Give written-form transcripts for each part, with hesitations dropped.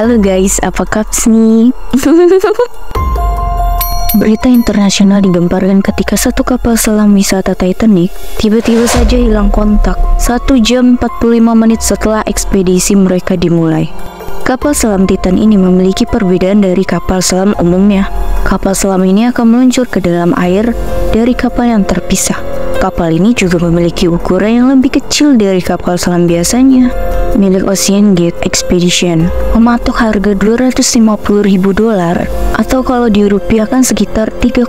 Halo guys, apa kabar nih? Berita internasional digemparkan ketika satu kapal selam wisata Titanic tiba-tiba saja hilang kontak 1 jam 45 menit setelah ekspedisi mereka dimulai. Kapal selam Titan ini memiliki perbedaan dari kapal selam umumnya. Kapal selam ini akan meluncur ke dalam air dari kapal yang terpisah. Kapal ini juga memiliki ukuran yang lebih kecil dari kapal selam biasanya. Milik Ocean Gate Expedition mematok harga $250.000 atau kalau dirupiahkan sekitar 3,7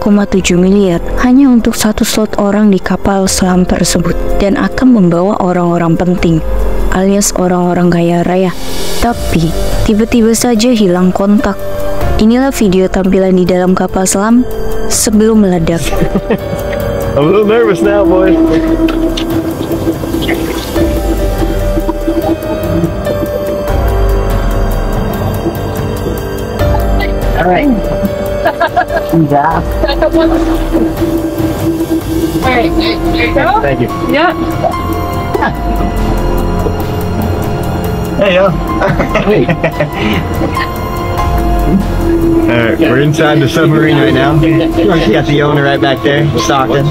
miliar hanya untuk satu slot orang di kapal selam tersebut, dan akan membawa orang-orang penting alias orang-orang kaya raya. Tapi tiba-tiba saja hilang kontak. Inilah video tampilan di dalam kapal selam sebelum meledak. I'm a little nervous now, boys. All right. Yeah. All right, there you go. Thank you. Yeah. Hey, yo. Hey. Alright, we're inside the submarine right now. You got the owner right back there, Stockton.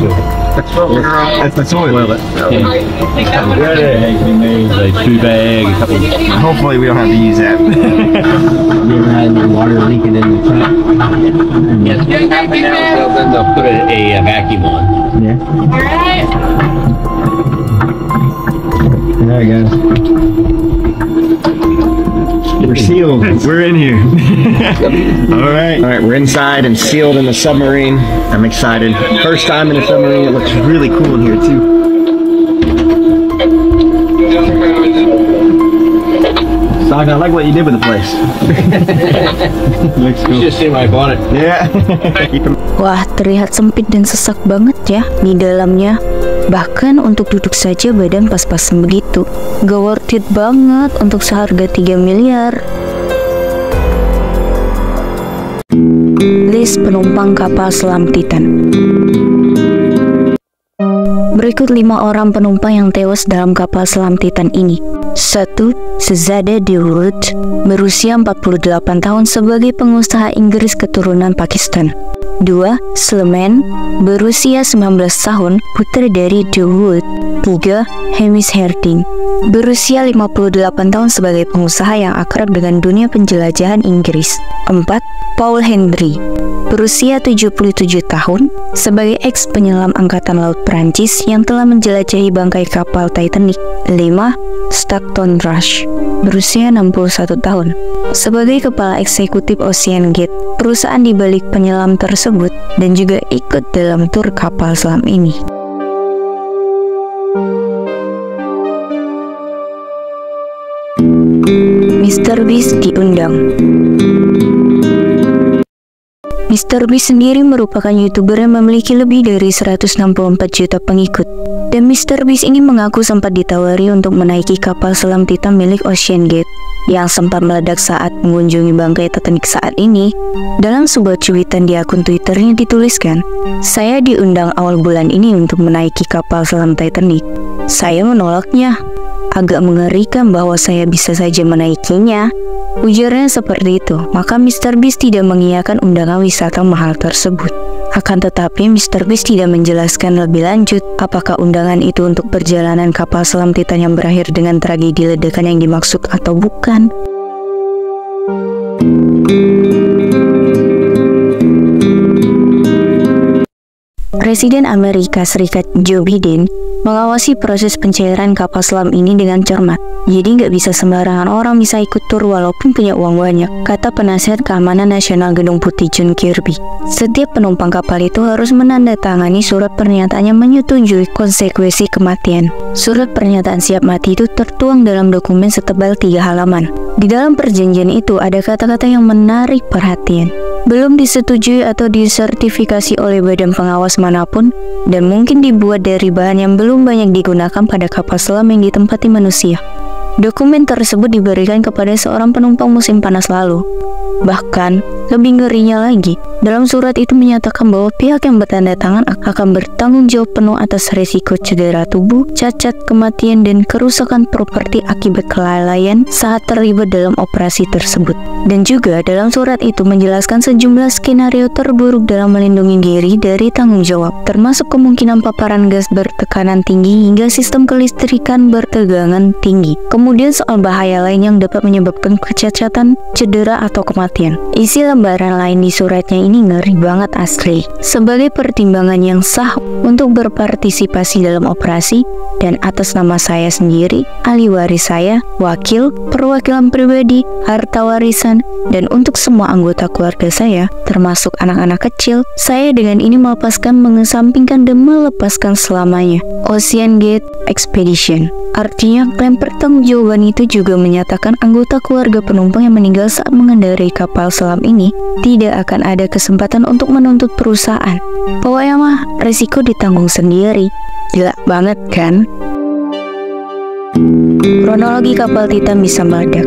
That's the toilet. Take that one. Eggs we made, like food bag, a couple. Hopefully we don't have to use that. You ever had any water leaking in the tank? Yes, good, good, good, good. Then they'll put a vacuum on. Yeah. All right. There you go. We're sealed. We're in here. Alright. Alright, we're inside and sealed in the submarine. I'm excited. First time in a submarine. It looks really cool in here too. Stock, I like what you did with the place. Looks You cool. should see when I bought it. Yeah. Keep 'em. Wah, terlihat sempit dan sesak banget ya di dalamnya. Bahkan untuk duduk saja badan pas-pasan begitu. Gak worth it banget untuk seharga 3 miliar. List penumpang kapal selam Titan. Berikut 5 orang penumpang yang tewas dalam kapal selam Titan ini. 1. Shahzada Dawood, berusia 48 tahun sebagai pengusaha Inggris keturunan Pakistan. 2. Sulaiman, berusia 19 tahun, putra dari Dawood. 3. Hamish Harding, berusia 58 tahun sebagai pengusaha yang akrab dengan dunia penjelajahan Inggris. 4. Paul Hendry, berusia 77 tahun, sebagai ex-penyelam Angkatan Laut Prancis yang telah menjelajahi bangkai kapal Titanic. 5. Stockton Rush, berusia 61 tahun, sebagai kepala eksekutif Ocean Gate, perusahaan di balik penyelam tersebut, dan juga ikut dalam tur kapal selam ini. Mr. Beast diundang. Mr. Beast sendiri merupakan YouTuber yang memiliki lebih dari 164 juta pengikut. Dan Mr. Beast ini mengaku sempat ditawari untuk menaiki kapal selam Titan milik Ocean Gate yang sempat meledak saat mengunjungi bangkai Titanic saat ini. Dalam sebuah cuitan di akun Twitternya dituliskan, "Saya diundang awal bulan ini untuk menaiki kapal selam Titanic. Saya menolaknya. Agak mengerikan bahwa saya bisa saja menaikinya." Ujarnya seperti itu. Maka Mr. Beast tidak mengiyakan undangan wisata mahal tersebut. Akan tetapi Mr. Beast tidak menjelaskan lebih lanjut apakah undangan itu untuk perjalanan kapal selam Titan yang berakhir dengan tragedi ledakan yang dimaksud atau bukan. Presiden Amerika Serikat Joe Biden mengawasi proses pencairan kapal selam ini dengan cermat. Jadi nggak bisa sembarangan orang bisa ikut tur walaupun punya uang banyak, kata penasihat keamanan nasional Gedung Putih John Kirby. Setiap penumpang kapal itu harus menandatangani surat pernyataan yang menyetujui konsekuensi kematian. Surat pernyataan siap mati itu tertuang dalam dokumen setebal 3 halaman. Di dalam perjanjian itu ada kata-kata yang menarik perhatian. Belum disetujui atau disertifikasi oleh badan pengawas manapun, dan mungkin dibuat dari bahan yang belum banyak digunakan pada kapal selam yang ditempati manusia. Dokumen tersebut diberikan kepada seorang penumpang musim panas lalu. Bahkan, Lebih ngerinya lagi, dalam surat itu menyatakan bahwa pihak yang bertanda tangan akan bertanggung jawab penuh atas risiko cedera tubuh, cacat, kematian, dan kerusakan properti akibat kelalaian saat terlibat dalam operasi tersebut. Dan juga dalam surat itu menjelaskan sejumlah skenario terburuk dalam melindungi diri dari tanggung jawab, termasuk kemungkinan paparan gas bertekanan tinggi hingga sistem kelistrikan bertegangan tinggi. Kemudian soal bahaya lain yang dapat menyebabkan kecacatan, cedera, atau kematian. Isi lembaran lain di suratnya ini ngeri banget asli. Sebagai pertimbangan yang sah untuk berpartisipasi dalam operasi dan atas nama saya sendiri, ahli waris saya, wakil, perwakilan pribadi, harta warisan, dan untuk semua anggota keluarga saya, termasuk anak-anak kecil, saya dengan ini mengesampingkan dan melepaskan selamanya Ocean Gate Expedition. Artinya, klaim pertanggungjawaban itu juga menyatakan anggota keluarga penumpang yang meninggal saat mengendarai kapal selam ini tidak akan ada kesempatan untuk menuntut perusahaan. Pokoknya mah, resiko ditanggung sendiri. Gila banget kan? Kronologi kapal Titan bisa meledak.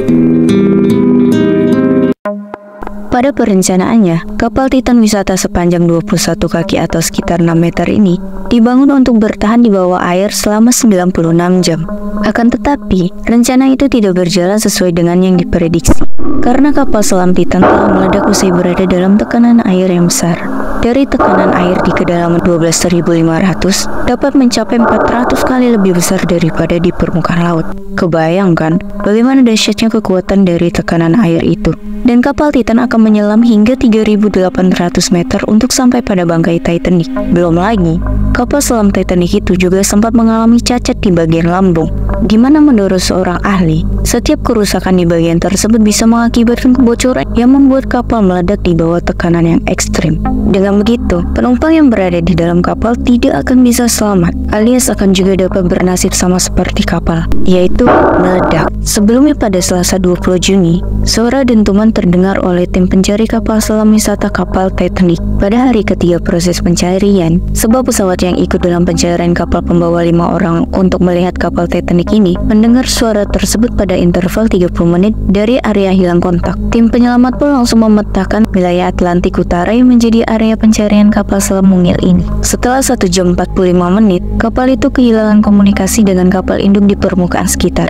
Pada perencanaannya, kapal Titan wisata sepanjang 21 kaki atau sekitar 6 meter ini dibangun untuk bertahan di bawah air selama 96 jam. Akan tetapi, rencana itu tidak berjalan sesuai dengan yang diprediksi, karena kapal selam Titan telah meledak usai berada dalam tekanan air yang besar. Dari tekanan air di kedalaman 12.500 dapat mencapai 400 kali lebih besar daripada di permukaan laut. Kebayangkan bagaimana dahsyatnya kekuatan dari tekanan air itu. Dan kapal Titan akan menyelam hingga 3.800 meter untuk sampai pada bangkai Titanic. Belum lagi, kapal selam Titanic itu juga sempat mengalami cacat di bagian lambung. Gimana menurut seorang ahli, setiap kerusakan di bagian tersebut bisa mengakibatkan kebocoran yang membuat kapal meledak di bawah tekanan yang ekstrim. Dengan begitu, penumpang yang berada di dalam kapal tidak akan bisa selamat, alias akan juga dapat bernasib sama seperti kapal, yaitu meledak. Sebelumnya pada Selasa 20 Juni, suara dentuman terdengar oleh tim pencari kapal selam wisata kapal Titanic. Pada hari ketiga proses pencarian, sebuah pesawat yang ikut dalam pencarian kapal pembawa 5 orang untuk melihat kapal Titanic ini mendengar suara tersebut pada interval 30 menit dari area hilang kontak. Tim penyelamat pun langsung memetakan wilayah Atlantik Utara yang menjadi area pencarian kapal selam mungil ini. Setelah 1 jam 45 menit, kapal itu kehilangan komunikasi dengan kapal induk di permukaan sekitar.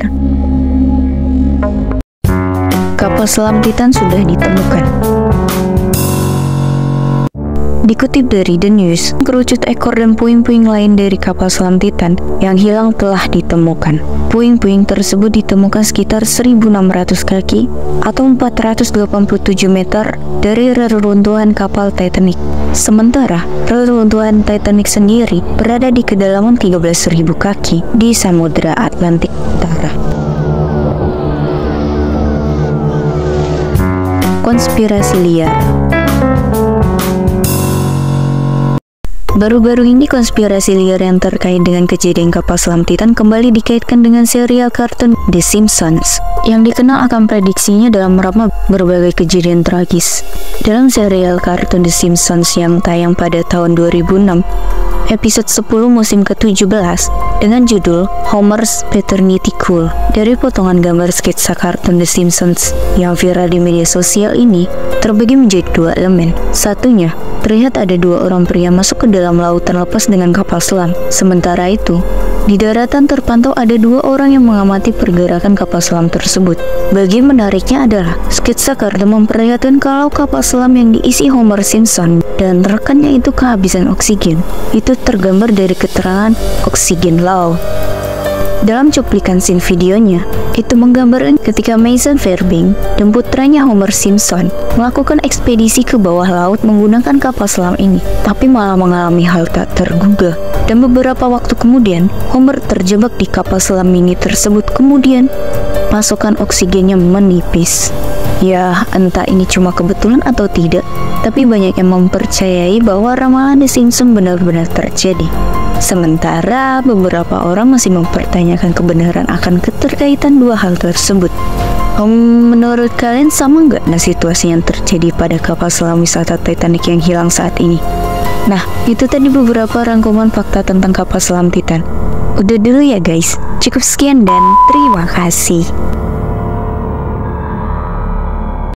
Kapal selam Titan sudah ditemukan. Dikutip dari The News, kerucut ekor dan puing-puing lain dari kapal selam Titan yang hilang telah ditemukan. Puing-puing tersebut ditemukan sekitar 1.600 kaki atau 487 meter dari reruntuhan kapal Titanic. Sementara, reruntuhan Titanic sendiri berada di kedalaman 13.000 kaki di Samudra Atlantik Utara. Konspirasi liar. Baru-baru ini konspirasi liar yang terkait dengan kejadian kapal selam Titan kembali dikaitkan dengan serial kartun The Simpsons yang dikenal akan prediksinya dalam meramal berbagai kejadian tragis. Dalam serial kartun The Simpsons yang tayang pada tahun 2006, episode 10 musim ke-17 dengan judul Homer's Paternity Cool. Dari potongan gambar sketsa kartun The Simpsons yang viral di media sosial ini terbagi menjadi 2 elemen. Satunya, terlihat ada 2 orang pria masuk ke dalam lautan lepas dengan kapal selam. Sementara itu, di daratan terpantau ada 2 orang yang mengamati pergerakan kapal selam tersebut. Bagian menariknya adalah sketsa kartun memperlihatkan kalau kapal selam yang diisi Homer Simpson dan rekannya itu kehabisan oksigen. Itu tergambar dari keterangan Oxygen Law. Dalam cuplikan scene videonya, itu menggambarkan ketika Mason Fairbanks dan putranya Homer Simpson melakukan ekspedisi ke bawah laut menggunakan kapal selam ini, tapi malah mengalami hal tak terduga. Dan beberapa waktu kemudian, Homer terjebak di kapal selam mini tersebut. Kemudian, pasokan oksigennya menipis. Ya, entah ini cuma kebetulan atau tidak, tapi banyak yang mempercayai bahwa ramalan The Simpsons benar-benar terjadi. Sementara beberapa orang masih mempertanyakan kebenaran akan keterkaitan 2 hal tersebut. Menurut kalian sama nggak situasi yang terjadi pada kapal selam wisata Titanic yang hilang saat ini? Nah, itu tadi beberapa rangkuman fakta tentang kapal selam Titan. Udah dulu ya guys, cukup sekian dan terima kasih.